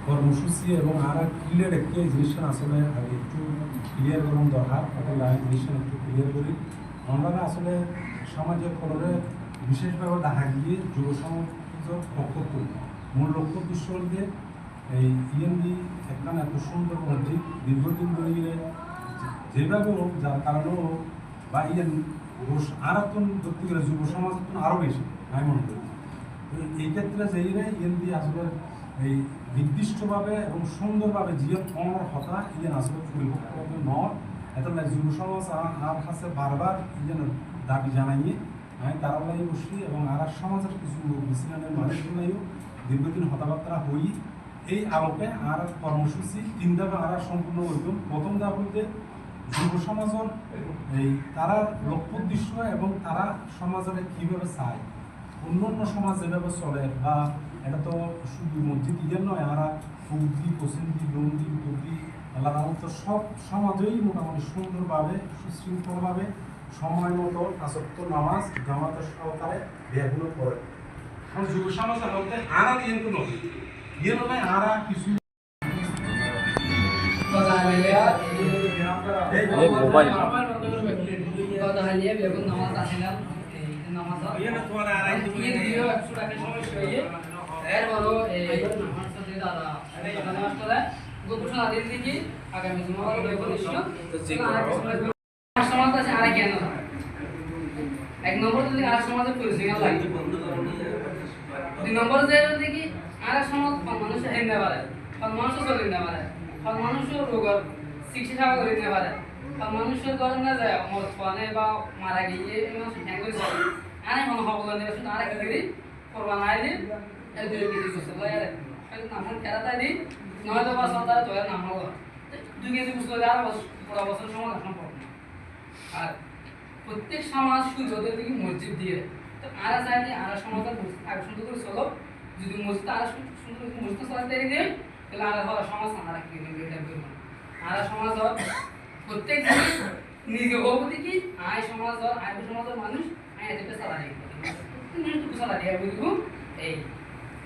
কর্মসূচি এবং আর ক্লিয়ার একটি জিনিসটা আসলে একটু ক্লিয়ার করার দরকার, তাহলে আমি জিনিসটা একটু ক্লিয়ার করি। আমরা আসলে সমাজের ফলরে বিশেষভাবে দেখা গিয়ে যুব সমাজের পক্ষ করি। মূল লক্ষ্য উদ্দেশ্য হলে এই ইএনডি একটা এত সুন্দর মসজিদ দীর্ঘদিন ধরে যেভাবে হোক, যার কারণেও হোক, বা ইয়েন আর ধরতে গেলে যুব সমাজ আরও বেশি আমি মনে করি। তো এই ক্ষেত্রে যেইরে ইএনডি আসলে এই নির্দিষ্টভাবে এবং সুন্দরভাবে জীবন অনর হতা ইয়েন আসলে পরিপক্কভাবে নয়। এত যুব সমাজ আর কাছে বারবার ইয়েন দাবি জানাইয়ে আমি তারালাই বসি এবং আর সমাজের কিছু বিশ্লেষণের মানুষগুলাইও দীর্ঘদিন হতাবার্তা হই। এই আলোকে আর কর্মসূচি তিন ধাপে আর সম্পূর্ণ হইতাম। প্রথম ধাপ হইতে যুব সমাজের এই তারা লক্ষ্য উদ্দেশ্য এবং তারা সমাজের কীভাবে চায়, অন্য সমাজ যেভাবে চলে, বা এটা তো শুধু মসজিদ ইয়ে নয়, আর সৌদি পশ্চিমদি লন্দি উত্তরদি আল্লাহ তো সব সমাজেই মোটামুটি সুন্দরভাবে সুশৃঙ্খলভাবে সময় মতো আসক্ত নামাজ জামাতের সহকারে বিয়াগুলো করে। কারণ যুব সমাজের মধ্যে আর ইয়ে তো নয়, ইয়ে নয় আর কিছু এক নম্বর যদি আর সমাজের পরিচয় লাগে, দুই নম্বর যে দেখি আর সমাজ মানুষের হেন্দে পারে, মানুষও চলে নিতে পারে, মানুষের রোগের চিকিৎসা সেবা করে নিতে পারে, মানুষের ধরেন না যায় মদ পানে বা মারা গিয়ে হ্যাং করে চলে আনে মনে হবল নিয়ে শুধু আর একটা দিদি করবা নাই দিন এই দুই কেজি করতে লাগে নাম খেলাটাই দিই নয়তো বা সন্তান তো নাম হলো 2 কেজি বুঝলে আর পুরো বছর সময় সম্ভব না। আর প্রত্যেক সমাজ সুযোগের দিকে মসজিদ দিয়ে তো আর চাইলে আর সমাজের আগে সুন্দর করে চলো, যদি মসজিদ আর সুন্দর মসজিদ চলাতে দেয় তাহলে আর সমাজ আর কি আর সমাজ প্রত্যেক নিজে হবো কি আয় সমাজ আয় সমাজের মানুষ আয় এতে চালা দিয়ে চালা দিয়ে বুঝবো এই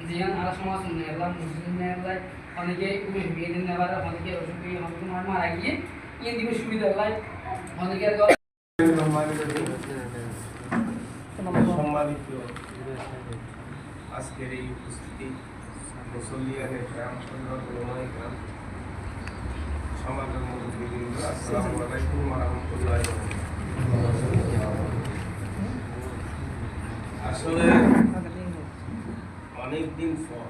জীবন আর সমাজ নেওয়া মসজিদ নেওয়া অনেকে মেয়েদের নেওয়ার অনেকে অসুখ অনেকে মারা গিয়ে ইয়ে দিকে সুবিধা হয় অনেকে সম্মানিত আজকের এই উপস্থিতি মুসল্লিয়ানের গ্রাম গ্রাম সমাজের মুরব্বীবৃন্দ, আসসালামু আলাইকুম ওয়া রাহমাতুল্লাহি ওয়া বারাকাতুহু। আসলে অনেকদিন পর